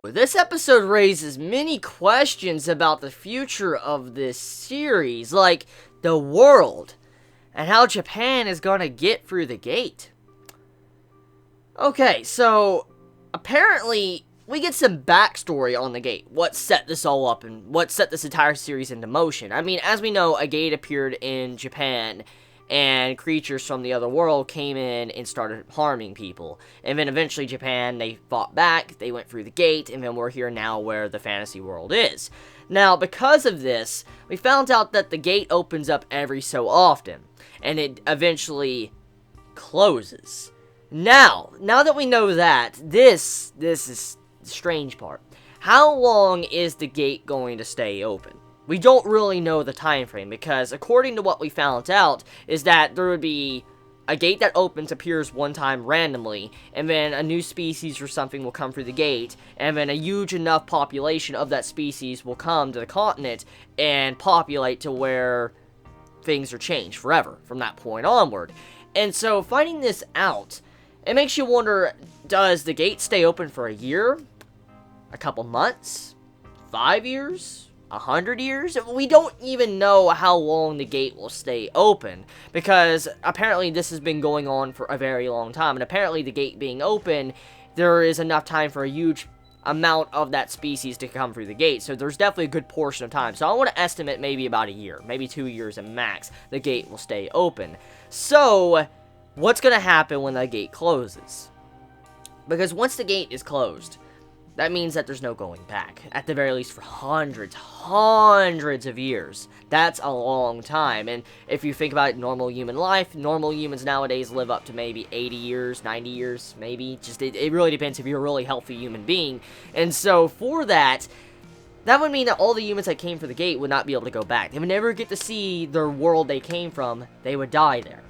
This episode raises many questions about the future of this series, like the world, and how Japan is gonna get through the gate. Okay, so apparently we get some backstory on the gate, what set this all up and what set this entire series into motion. I mean, as we know, a gate appeared in Japan, and creatures from the other world came in and started harming people. And then eventually Japan, they fought back, they went through the gate, and then we're here now where the fantasy world is. Now, because of this, we found out that the gate opens up every so often, and it eventually closes. Now that we know that, this is the strange part. How long is the gate going to stay open? We don't really know the time frame, because according to what we found out, is that there would be a gate that opens, appears one time randomly, and then a new species or something will come through the gate, and then a huge enough population of that species will come to the continent and populate to where things are changed forever from that point onward. And so finding this out, it makes you wonder, does the gate stay open for a year? A couple months? 5 years? 100 years? We don't even know how long the gate will stay open, because apparently this has been going on for a very long time, and apparently the gate being open, there is enough time for a huge amount of that species to come through the gate, so there's definitely a good portion of time. So I want to estimate maybe about a year, maybe 2 years at max, the gate will stay open. So, what's going to happen when the gate closes? Because once the gate is closed, that means that there's no going back, at the very least for hundreds of years. That's a long time, and if you think about it, normal human life, normal humans nowadays live up to maybe 80 years, 90 years, maybe. Just, it really depends if you're a really healthy human being. And so, for that would mean that all the humans that came for the gate would not be able to go back. They would never get to see their world they came from. They would die there.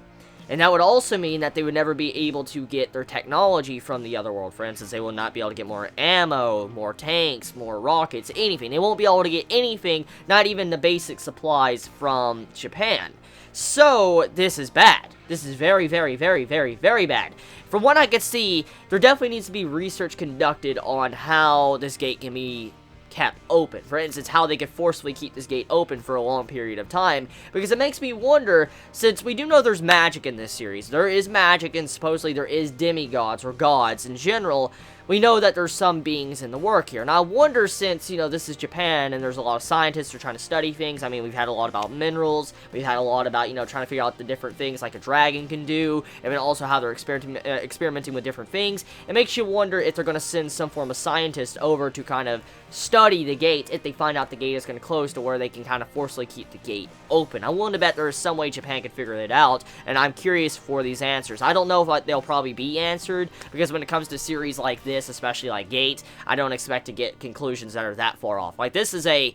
And that would also mean that they would never be able to get their technology from the other world. For instance, they will not be able to get more ammo, more tanks, more rockets, anything. They won't be able to get anything, not even the basic supplies from Japan. So, this is bad. This is very, very, very, very, very bad. From what I can see, there definitely needs to be research conducted on how this gate can be kept open. For instance, how they could forcefully keep this gate open for a long period of time, because it makes me wonder, since we do know there's magic in this series, there is magic, and supposedly there is demigods, or gods in general, we know that there's some beings in the work here. And I wonder, since, you know, this is Japan, and there's a lot of scientists who are trying to study things. I mean, we've had a lot about minerals, we've had a lot about, you know, trying to figure out the different things like a dragon can do, and then also how they're experimenting with different things. It makes you wonder if they're going to send some form of scientist over to kind of study the gate if they find out the gate is going to close, to where they can kind of forcefully keep the gate open. I'm willing to bet there is some way Japan could figure it out, and I'm curious for these answers. I don't know if they'll probably be answered, because when it comes to series like this, especially like Gate, I don't expect to get conclusions that are that far off. Like, this is a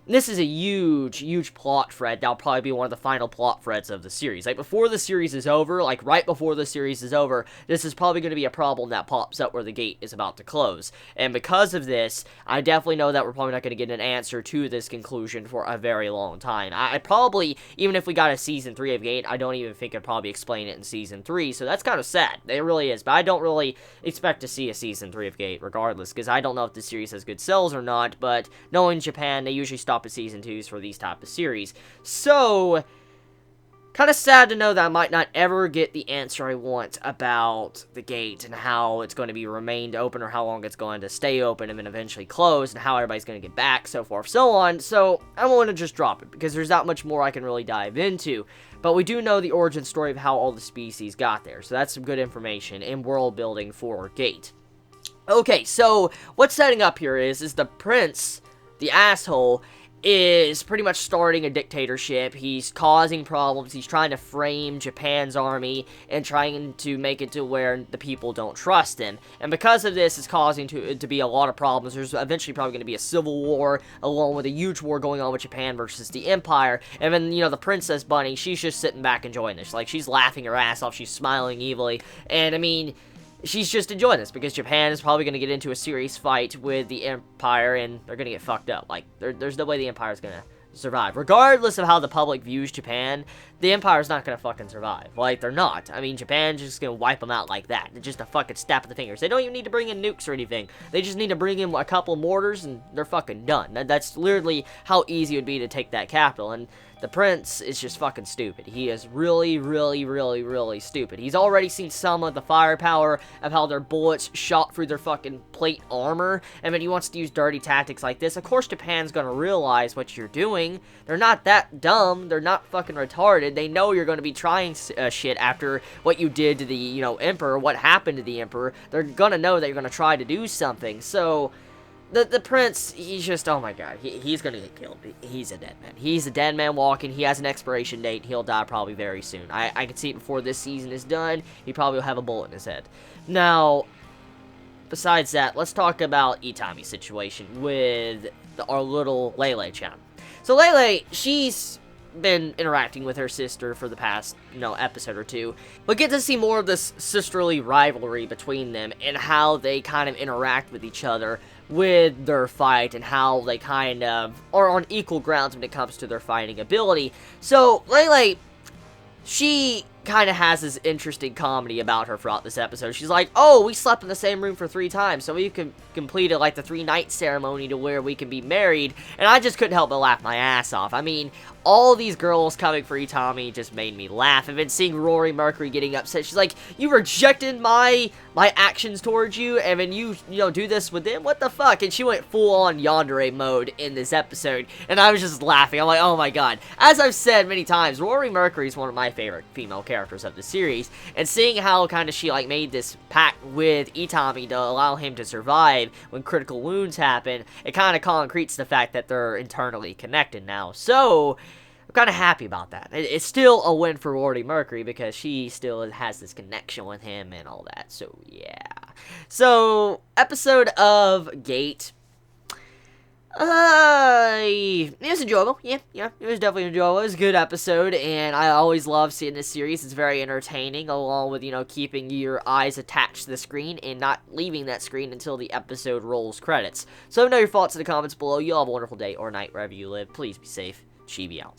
huge plot thread that'll probably be one of the final plot threads of the series. Like, before the series is over, like, right before the series is over, this is probably going to be a problem that pops up where the gate is about to close. And because of this, I definitely know that we're probably not going to get an answer to this conclusion for a very long time. I probably, even if we got a Season 3 of Gate, I don't even think I'd probably explain it in Season 3, so that's kind of sad. It really is, but I don't really expect to see a Season 3 of Gate regardless, because I don't know if the series has good sales or not, but knowing Japan, they usually stop at Season 2s for these type of series. So, kind of sad to know that I might not ever get the answer I want about the gate, and how it's going to be remained open, or how long it's going to stay open and then eventually close, and how everybody's going to get back, so forth, so on. So, I want to just drop it, because there's not much more I can really dive into. But we do know the origin story of how all the species got there, so that's some good information in world building for Gate. Okay, so what's setting up here is the prince, the asshole, is pretty much starting a dictatorship. He's causing problems. He's trying to frame Japan's army and trying to make it to where the people don't trust him. And because of this, it's causing to be a lot of problems. There's eventually probably going to be a civil war, along with a huge war going on with Japan versus the Empire. And then, you know, the Princess Bunny, she's just sitting back enjoying this. Like, she's laughing her ass off. She's smiling evilly. And, I mean, she's just enjoying this, because Japan is probably going to get into a serious fight with the Empire, and they're going to get fucked up. Like, there's no way the Empire is going to survive. Regardless of how the public views Japan, the Empire's not gonna fucking survive. Like, they're not. I mean, Japan's just gonna wipe them out like that. It's just a fucking snap of the fingers. They don't even need to bring in nukes or anything. They just need to bring in a couple mortars, and they're fucking done. That's literally how easy it would be to take that capital, and the prince is just fucking stupid. He is really, really, really, really stupid. He's already seen some of the firepower of how their bullets shot through their fucking plate armor, and when he wants to use dirty tactics like this, of course Japan's gonna realize what you're doing. They're not that dumb. They're not fucking retarded. They know you're gonna be trying shit after what you did to the, you know, emperor, what happened to the emperor. They're gonna know that you're gonna try to do something, so... The prince, he's just, oh my god, he's gonna get killed. He's a dead man. He's a dead man walking. He has an expiration date. He'll die probably very soon. I can see it before this season is done. He probably will have a bullet in his head. Now, besides that, let's talk about Itami's situation with our little Lele-chan. So Lele, she's been interacting with her sister for the past, you know, episode or two. But get to see more of this sisterly rivalry between them and how they kind of interact with each other with their fight and how they kind of are on equal grounds when it comes to their fighting ability. So, Lele, she kind of has this interesting comedy about her throughout this episode. She's like, oh, we slept in the same room for 3 times, so we could complete like the 3-night ceremony to where we can be married, and I just couldn't help but laugh my ass off. I mean, all these girls coming for Itami just made me laugh. And then seeing Rory Mercury getting upset, she's like, you rejected my actions towards you, and then you know, do this with them? What the fuck? And she went full-on yandere mode in this episode, and I was just laughing. I'm like, oh my god. As I've said many times, Rory Mercury is one of my favorite female characters of the series, and seeing how kind of she like made this pact with Itami to allow him to survive when critical wounds happen, it kind of concretes the fact that they're internally connected now. So I'm kind of happy about that. It's still a win for Rory Mercury because she still has this connection with him and all that. So yeah. So episode of Gate. It was enjoyable. Yeah, it was definitely enjoyable. It was a good episode, and I always love seeing this series. It's very entertaining, along with, you know, keeping your eyes attached to the screen and not leaving that screen until the episode rolls credits. So let me know your thoughts in the comments below. You all have a wonderful day or night wherever you live. Please be safe. Chibi out.